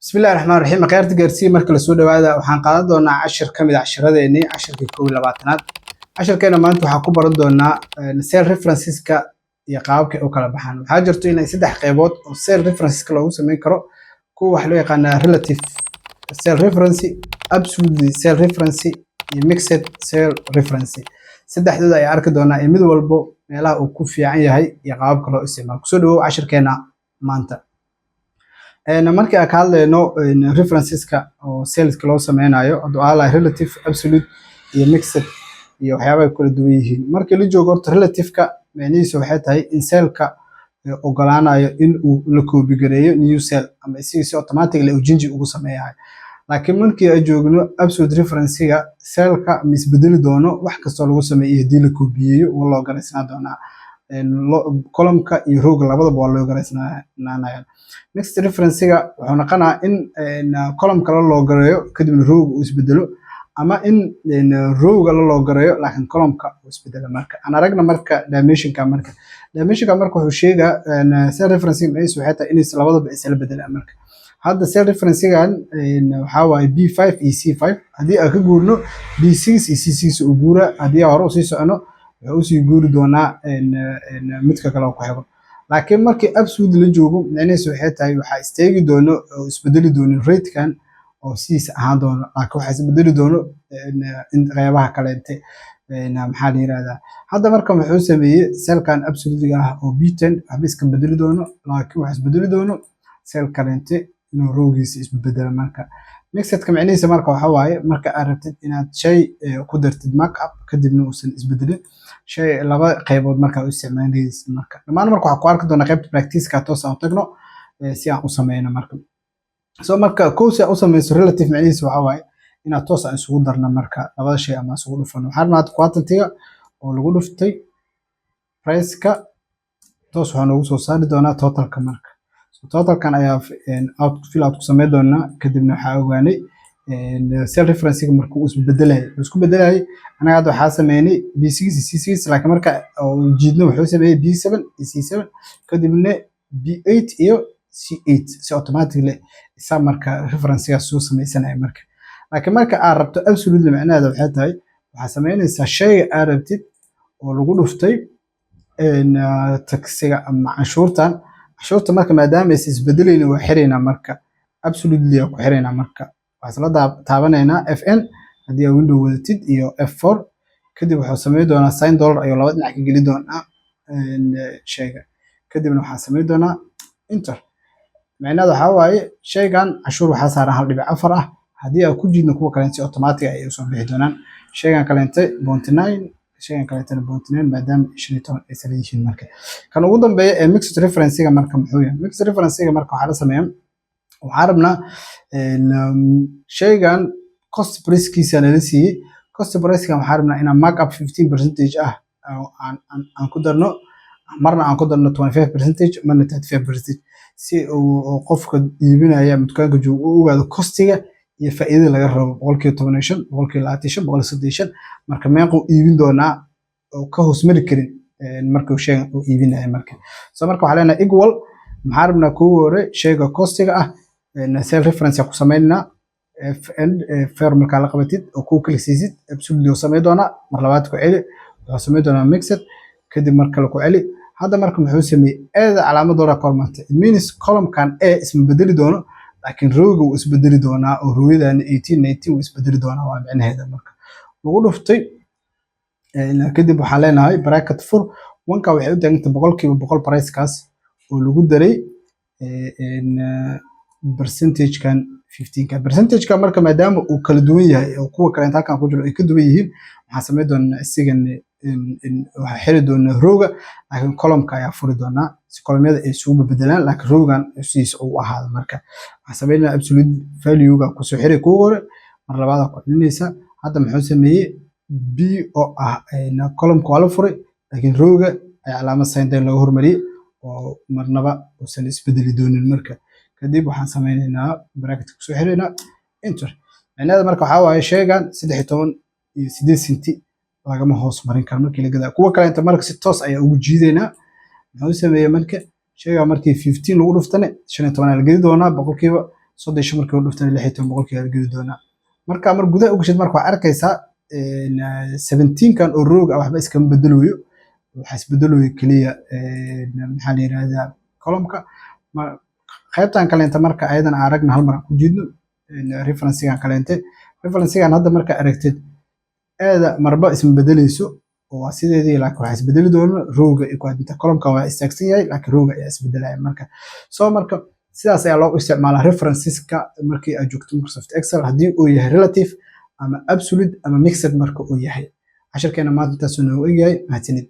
بسم الله الرحمن الرحيم قيادة جارسي مركز سود هذا وحن قادنا عشر كم عشرة ذي عشر كيكون لبعضنا عشر كنا ما أنتوا حكوا بردنا نسير ريفرنسيس يقاوك أو كلا بحان حاجرتوا إن يسد حقيبات وسير ريفرنسيس كلا هو سمين كرو كو حلو يقنا relative سير ريفرنسي absolute سير ريفرنسي mixed سير ريفرنسي سد حدود أي أركضنا يمد والبو يلا وكوفي عين هاي يقاوك كلا استعمال سودو عشر كنا ما أنت markii aan ka hadlayno referenceska oo saleska loo sameynayo waa relative absolute iyo mixed iyo waxyaabaha kala duwan yihiin markii la joogo horta relative-ka macnihiisu waxay tahay in cell-ka ogolaanayo in uu la koobi gareeyo new cell ama si automatically uu jinji ugu sameeyahay laakiin markii ay joogno absolute reference-ga cell-ka misbedeli doono wax kasta lagu sameeyo hadii la koobiyeeyo oo loo gareysnaa doonaa column-ka iyo row-ga labadaba waa loo gareysnaanaya next reference-ga wuxuu noqonaa in column kale loo gareeyo kadibna row uu isbedelo ama in row-ga loo gareeyo laakiin column-ka uu isbedelo marka aan aragna marka dimension-ka marka wuxuu sheegaa cell reference-ga meesha waxay tahay in labadaba isla bedelaan marka hadda cell reference-gan waxa waaye B5 iyo C5 hadii aan ka guurno B6 iyo C6 uu guura hadii hore u sii socono wuxuu sii guuri doonaa midka kale oo ku xigo laakiin markii absolute la joogo macnaheedu waxay tahay waxa isteegi doono oo isbedeli doono rate-kan oo siis ahaan doono laakiin waxa isbedeli doono in qaybaha kale inta maxaa la yiraahdaa hadda marka wuxuu sameeyay cell-kan absolute-ga ah oo B10 waxba iska bedeli doono laakiin waxa isbedeli doono cell-kan inta inuu row-giisa isbedelo marka mixed-ka macnaheedu marka waxa waaye marka aad rabtid inaad shay ku dartid markup kadibna uusan isbedelin shay laba qaybood marka u isticmaalaysid marka dhamaan marka waxa ku arki doona qaybta practice-ka toos aan tagno si aan u sameeyno marka soo marka course aan u sameeyso relative macnihiisu waxa waaye inaad toos aan isugu darno marka labada shay ama isugu dhufano waxaan maad quantity-ga oo lagu dhuftay price-ka toos waxaan ugu soo saari doonaa total-ka marka total-kan ayaa fill out ku sameey doonaa kadibna waxa ogaanay cell reference-ga markuu isku bedelayo anaga hadda waxa sameeynay B6 iyo C6 laakiin marka oo jiidno wuxuu sameeyay B7 iyo C7 kadibna B8 iyo C8 si automatically isa marka reference-ga soo sameeysanay marka laakiin marka aad rabto absolute macnaheedu waxay tahay waxa sameeynaysaa shay aad rabtid oo lagu dhuftay taxiga ama cashuurta marka maadaama ay isbedelayna waa xireyna marka absolutely ku xireyna marka waxaan la taabanayna FN hadii aad window wadatid iyo F4 kadib wuxuu sameey doonaa sign dollar ayu laba dhinac ka gali doonaa shayga kadibna waxaan sameey doonaa enter macnaheedu waxa waaye shaygan cashuur waxa saaran 1.4 ah hadii aad ku jiidno kuwa kale si automatic ay soo bixi doonaan shaygan kale inta 0.9 shaygan kale inta 0.9 maadaama 15 ay saleeyeen marka kan ugu dambeeya ee mixed reference-ga marka muxuu yahay mixed reference-ga marka waxa la sameeyaa waxaan rabnaa shaygan cost price-kiisa la siiyay cost price-kan waxaan rabnaa inaan markup 15% ah aan ku darno marna aan ku darno 25% marna 35% si uu qofka iibinaya dukaanka joogo uu ogaado cost-iga iyo faa'iidada laga rabo 15%, 25%, 30% marka meequu iibin doonaa oo ka hoos mari karin marka shaygan uu iibinayo marka soo marka waxa leenahay equal maxaa rabnaa kuwa hore shayga cost-iga ah cell reference ku sameeynaa FN fair marka la qabatid oo ku kala siisid absolutely oo sameey doona mar labaad ku celi wuxuu sameey doonaa mixed kadib marka la ku celi hadda marka muxuu sameeyay eeda calaamad doora kormanta it means column-kan A isma bedeli doono laakiin row-ga uu isbedeli doonaa oo row-yadan 18 19 uu isbedeli doonaa waa macnaheedu marka lagu dhuftay kadib waxa leenahay bracket fur wanka waxay u taagan 100% price-kaas oo lagu daray percentage-kan 15 percentage-ka marka maadaama uu kala duwan yahay oo kuwa kale inta halkan ku jiro ay ka duwan yihiin waxa sameey doonaa isigan waxa xiri doonaa row-ga laakiin column-ka ayaa furi doonaa si column-yada ay isugu bedelaan laakiin row-gan sidiisa uu ahaado marka waxa sameeynaa absolute value-ga ku soo xiri kuwa hore mar labaad ku celinaysa hadda muxuu sameeyay B oo ah column-ka waa la furay laakiin row-ga ay calaamad sign laga hormariyay oo marnaba uusan isbedeli doonin marka kadib waxaan sameynaynaa bracket ku soo xireyna enter macnaheedu marka waxa waaye shaygan 13 iyo 8 senti lagama hoos marin karo markii la gadaa kuwa kale inta marka si toos ayaa ugu jiideynaa wuxuu sameeyay marka shayga markii 15 lagu dhuftane 15 la gadi doonaa boqolkiiba soddon markii uu dhuftay 16 boqolkiiba geli doonaa marka mar gudaha u gashid marka waa arkaysaa 17 kan oo roog ah waxba iskama bedelayo waxa isbedelayo kaliya maxaa la yiraahdaa column-ka qaybtan kaleenta marka ayadana aragna hal mar ku jiidno reference-gan kaleente reference-gan hadda marka aragtid aada marba isma bedelayso oo sideedii laakiin waxa isbedeli doona rooga iyo qaybta column-ka waa istaagsan yahay laakiin rooga ayaa isbedelaya marka soo marka sidaas ayaa loo isticmaalaa references-ka markii aad joogto Microsoft Excel haddii uu yahay relative ama absolute ama mixed marka uu yahay casharkeena maanta intaas uu noogu egyahay mahadsanid